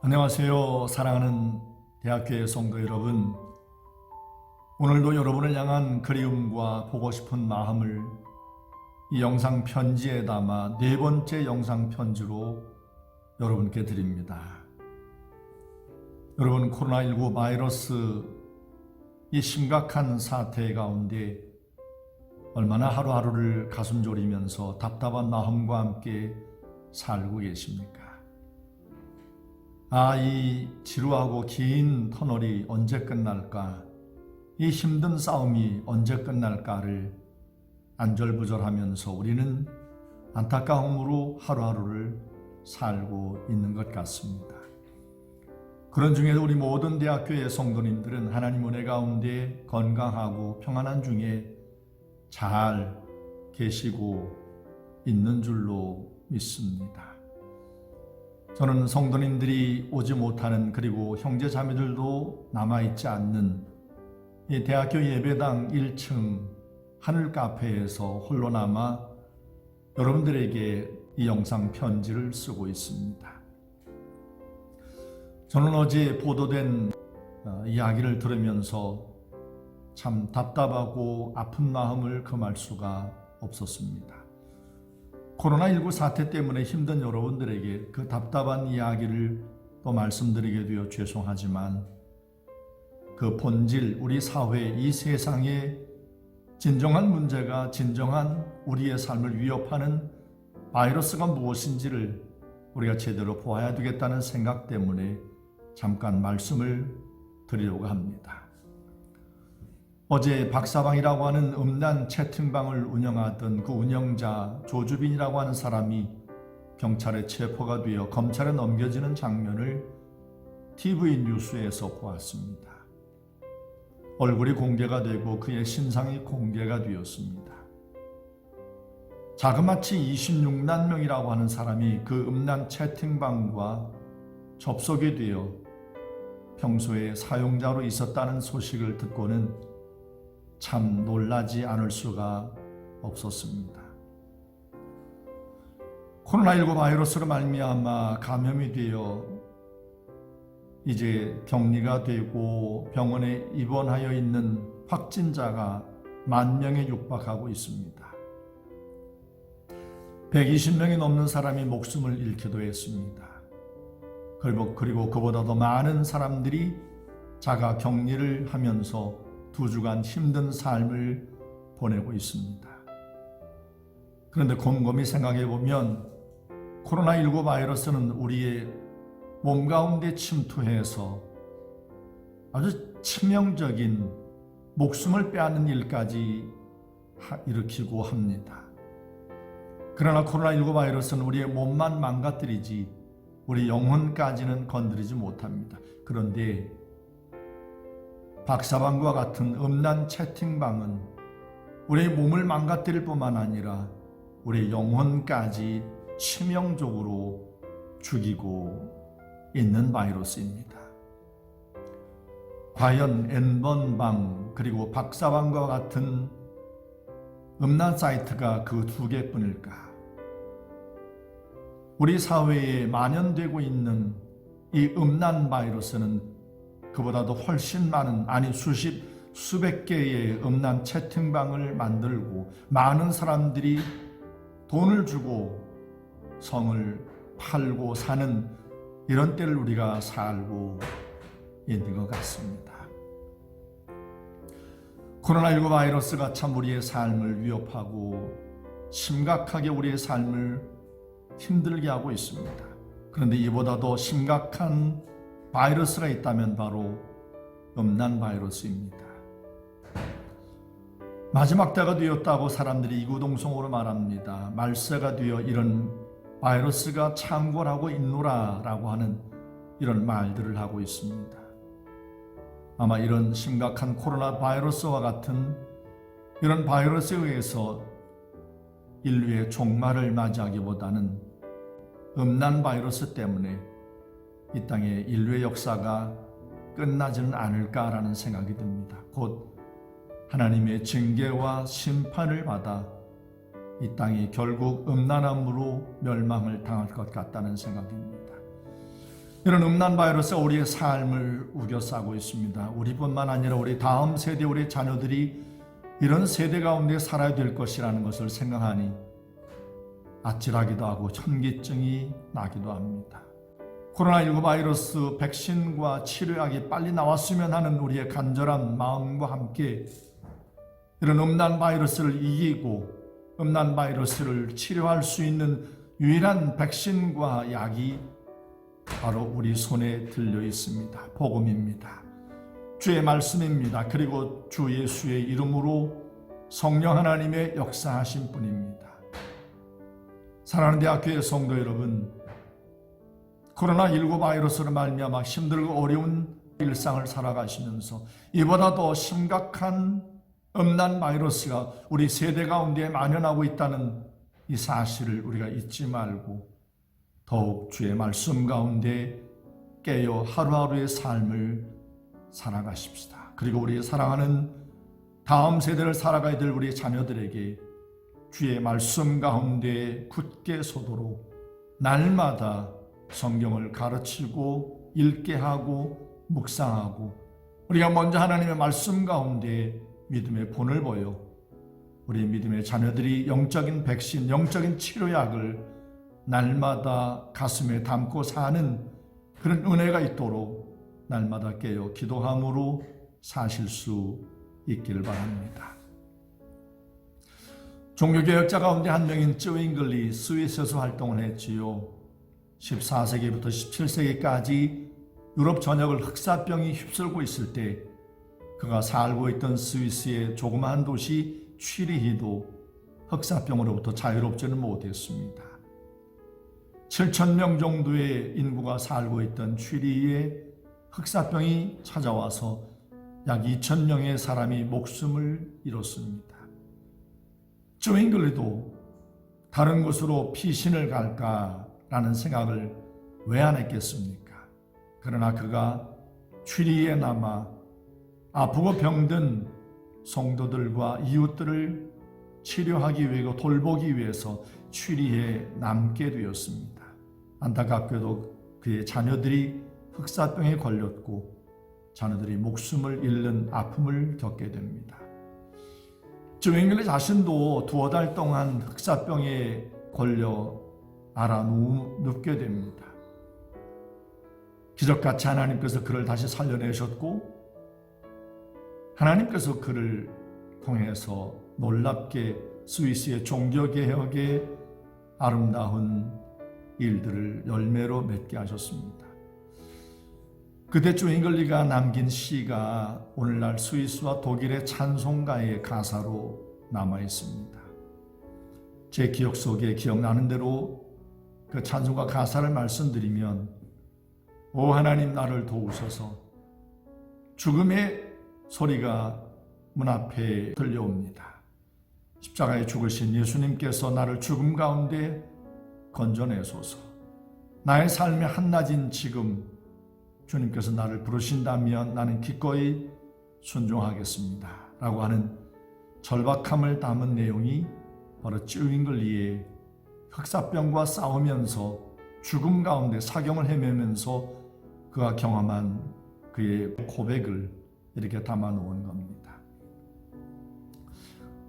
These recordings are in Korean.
안녕하세요. 사랑하는 대학교의 성도 여러분. 오늘도 여러분을 향한 그리움과 보고 싶은 마음을 이 영상 편지에 담아 네 번째 영상 편지로 여러분께 드립니다. 여러분, 코로나19 바이러스 이 심각한 사태 가운데 얼마나 하루하루를 가슴 졸이면서 답답한 마음과 함께 살고 계십니까? 이 지루하고 긴 터널이 언제 끝날까? 이 힘든 싸움이 언제 끝날까를 안절부절하면서 우리는 안타까움으로 하루하루를 살고 있는 것 같습니다. 그런 중에도 우리 모든 대학교의 성도님들은 하나님 은혜 가운데 건강하고 평안한 중에 잘 계시고 있는 줄로 믿습니다. 저는 성도님들이 오지 못하는, 그리고 형제 자매들도 남아있지 않는 이 대학교 예배당 1층 하늘 카페에서 홀로 남아 여러분들에게 이 영상 편지를 쓰고 있습니다. 저는 어제 보도된 이야기를 들으면서 참 답답하고 아픈 마음을 금할 수가 없었습니다. 코로나19 사태 때문에 힘든 여러분들에게 그 답답한 이야기를 또 말씀드리게 되어 죄송하지만 그 본질, 우리 사회, 이 세상의 진정한 문제가, 진정한 우리의 삶을 위협하는 바이러스가 무엇인지를 우리가 제대로 보아야 되겠다는 생각 때문에 잠깐 말씀을 드리려고 합니다. 어제 박사방이라고 하는 음란 채팅방을 운영하던 그 운영자 조주빈이라고 하는 사람이 경찰에 체포가 되어 검찰에 넘겨지는 장면을 TV 뉴스에서 보았습니다. 얼굴이 공개가 되고 그의 신상이 공개가 되었습니다. 자그마치 26만 명이라고 하는 사람이 그 음란 채팅방과 접속이 되어 평소에 사용자로 있었다는 소식을 듣고는 참 놀라지 않을 수가 없었습니다. 코로나19 바이러스로 말미암아 감염이 되어 이제 격리가 되고 병원에 입원하여 있는 확진자가 10,000명에 육박하고 있습니다. 120명이 넘는 사람이 목숨을 잃기도 했습니다. 그리고 그보다 더 많은 사람들이 자가 격리를 하면서 2주간 힘든 삶을 보내고 있습니다. 그런데 곰곰이 생각해 보면 코로나19 바이러스는 우리의 몸 가운데 침투해서 아주 치명적인 목숨을 빼앗는 일까지 일으키고 합니다. 그러나 코로나19 바이러스는 우리의 몸만 망가뜨리지 우리 영혼까지는 건드리지 못합니다. 그런데 박사방과 같은 음란 채팅방은 우리의 몸을 망가뜨릴 뿐만 아니라 우리의 영혼까지 치명적으로 죽이고 있는 바이러스입니다. 과연 N번방 그리고 박사방과 같은 음란 사이트가 그 2개뿐일까? 우리 사회에 만연되고 있는 이 음란 바이러스는 그보다도 훨씬 많은, 아니 수백 개의 음란 채팅방을 만들고 많은 사람들이 돈을 주고 성을 팔고 사는 이런 때를 우리가 살고 있는 것 같습니다. 코로나19 바이러스가 참 우리의 삶을 위협하고 심각하게 우리의 삶을 힘들게 하고 있습니다. 그런데 이보다 더 심각한 바이러스가 있다면 바로 음란 바이러스입니다. 마지막 때가 되었다고 사람들이 이구동성으로 말합니다. 말세가 되어 이런 바이러스가 창궐하고 있노라라고 하는 이런 말들을 하고 있습니다. 아마 이런 심각한 코로나 바이러스와 같은 이런 바이러스에 의해서 인류의 종말을 맞이하기보다는 음란 바이러스 때문에 이 땅의 인류의 역사가 끝나지는 않을까라는 생각이 듭니다. 곧 하나님의 징계와 심판을 받아 이 땅이 결국 음란함으로 멸망을 당할 것 같다는 생각입니다. 이런 음란 바이러스가 우리의 삶을 우겨싸고 있습니다. 우리뿐만 아니라 우리 다음 세대, 우리 자녀들이 이런 세대 가운데 살아야 될 것이라는 것을 생각하니 아찔하기도 하고 현기증이 나기도 합니다. 코로나19 바이러스 백신과 치료약이 빨리 나왔으면 하는 우리의 간절한 마음과 함께 이런 음란 바이러스를 이기고 음란 바이러스를 치료할 수 있는 유일한 백신과 약이 바로 우리 손에 들려 있습니다. 복음입니다. 주의 말씀입니다. 그리고 주 예수의 이름으로 성령 하나님의 역사하신 분입니다. 사랑하는 대학교의 성도 여러분, 코로나19 바이러스로 말미암아 힘들고 어려운 일상을 살아가시면서 이보다 더 심각한 음란 바이러스가 우리 세대 가운데 만연하고 있다는 이 사실을 우리가 잊지 말고 더욱 주의 말씀 가운데 깨어 하루하루의 삶을 살아가십시다. 그리고 우리 사랑하는 다음 세대를 살아가야 될 우리 자녀들에게 주의 말씀 가운데 굳게 서도록 날마다 성경을 가르치고 읽게 하고 묵상하고 우리가 먼저 하나님의 말씀 가운데 믿음의 본을 보여 우리 믿음의 자녀들이 영적인 백신, 영적인 치료약을 날마다 가슴에 담고 사는 그런 은혜가 있도록 날마다 깨어 기도함으로 사실 수 있기를 바랍니다. 종교개혁자 가운데 한 명인 쯔윙글리 스위스에서 활동을 했지요. 14세기부터 17세기까지 유럽 전역을 흑사병이 휩쓸고 있을 때 그가 살고 있던 스위스의 조그마한 도시 취리히도 흑사병으로부터 자유롭지는 못했습니다. 7,000명 정도의 인구가 살고 있던 취리히에 흑사병이 찾아와서 약 2,000명의 사람이 목숨을 잃었습니다. 쯔윙글리도 다른 곳으로 피신을 갈까라는 생각을 왜 안 했겠습니까? 그러나 그가 취리히에 남아 아프고 병든 성도들과 이웃들을 치료하기 위해 돌보기 위해서 취리히에 남게 되었습니다. 안타깝게도 그의 자녀들이 흑사병에 걸렸고 자녀들이 목숨을 잃는 아픔을 겪게 됩니다. 쯔윙글리 자신도 두어 달 동안 흑사병에 걸려 눕게 됩니다. 기적같이 하나님께서 그를 다시 살려내셨고 하나님께서 그를 통해서 놀랍게 스위스의 종교개혁의 아름다운 일들을 열매로 맺게 하셨습니다. 그때 쯔윙글리가 남긴 시가 오늘날 스위스와 독일의 찬송가의 가사로 남아 있습니다. 제 기억 속에 기억나는 대로 그 찬송가 가사를 말씀드리면 오 하나님 나를 도우소서 죽음의 소리가 문 앞에 들려옵니다. 십자가에 죽으신 예수님께서 나를 죽음 가운데 건져내소서. 나의 삶의 한낮인 지금 주님께서 나를 부르신다면 나는 기꺼이 순종하겠습니다. 라고 하는 절박함을 담은 내용이 바로 쯔윙글리의 흑사병과 싸우면서 죽음 가운데 사경을 헤매면서 그가 경험한 그의 고백을 이렇게 담아 놓은 겁니다.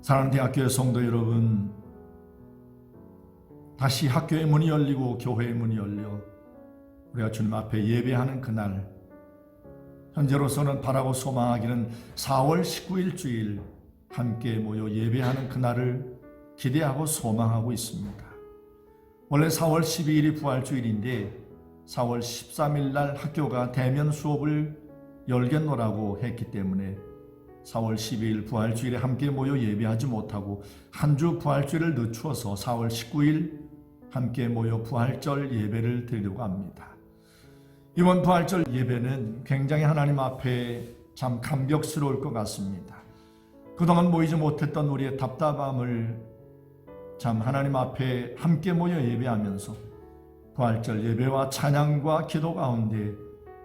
사랑하는 대학교의 성도 여러분, 다시 학교의 문이 열리고 교회의 문이 열려 우리가 주님 앞에 예배하는 그날, 현재로서는 바라고 소망하기는 4월 19일 주일 함께 모여 예배하는 그날을 기대하고 소망하고 있습니다. 원래 4월 12일이 부활주일인데 4월 13일 날 학교가 대면 수업을 열겠노라고 했기 때문에 4월 12일 부활주일에 함께 모여 예배하지 못하고 한 주 부활주일을 늦추어서 4월 19일 함께 모여 부활절 예배를 드리려고 합니다. 이번 부활절 예배는 굉장히 하나님 앞에 참 감격스러울 것 같습니다. 그동안 모이지 못했던 우리의 답답함을 참 하나님 앞에 함께 모여 예배하면서 부활절 예배와 찬양과 기도 가운데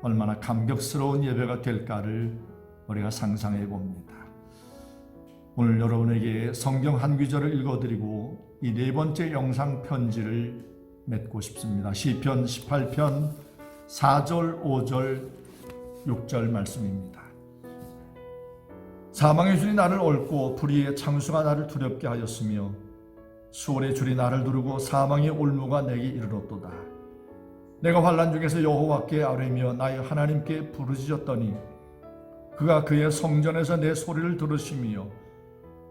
얼마나 감격스러운 예배가 될까를 우리가 상상해 봅니다. 오늘 여러분에게 성경 한 구절을 읽어드리고 이 네 번째 영상 편지를 맺고 싶습니다. 시편 18편 4절, 5절, 6절 말씀입니다. 사망의 줄이 나를 얽고 불의의 창수가 나를 두렵게 하였으며 수월의 줄이 나를 두르고 사망의 올무가 내게 이르렀도다. 내가 환난 중에서 여호와께 아뢰며 나의 하나님께 부르짖었더니 그가 그의 성전에서 내 소리를 들으시며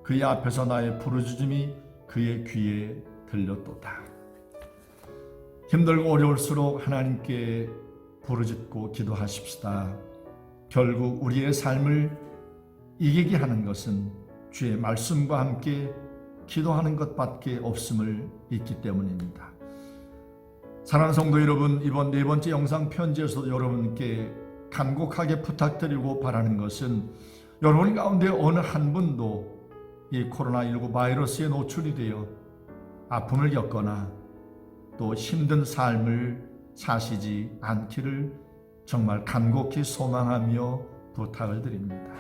그의 앞에서 나의 부르짖음이 그의 귀에 들렸도다. 힘들고 어려울수록 하나님께 부르짖고 기도하십시다. 결국 우리의 삶을 이기게 하는 것은 주의 말씀과 함께 기도하는 것밖에 없음을 잊기 때문입니다. 사랑하는 성도 여러분, 이번 네 번째 영상 편지에서도 여러분께 간곡하게 부탁드리고 바라는 것은 여러분 가운데 어느 한 분도 이 코로나19 바이러스에 노출이 되어 아픔을 겪거나 또 힘든 삶을 사시지 않기를 정말 간곡히 소망하며 부탁을 드립니다.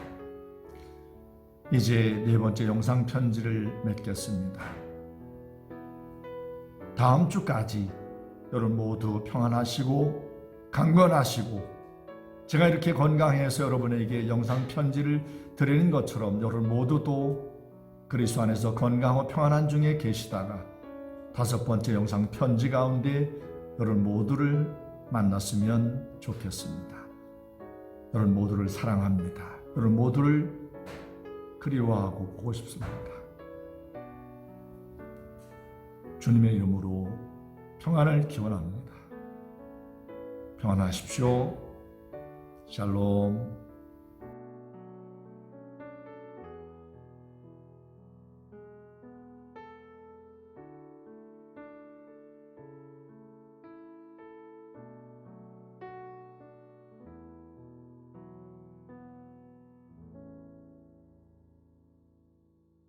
이제 네 번째 영상 편지를 맺겠습니다. 다음 주까지 여러분 모두 평안하시고 강건하시고 제가 이렇게 건강해서 여러분에게 영상 편지를 드리는 것처럼 여러분 모두도 그리스도 안에서 건강하고 평안한 중에 계시다가 다섯 번째 영상 편지 가운데 여러분 모두를 만났으면 좋겠습니다. 여러분 모두를 사랑합니다. 여러분 모두를 그리워하고 보고 싶습니다. 주님의 이름으로 평안을 기원합니다. 평안하십시오. 샬롬.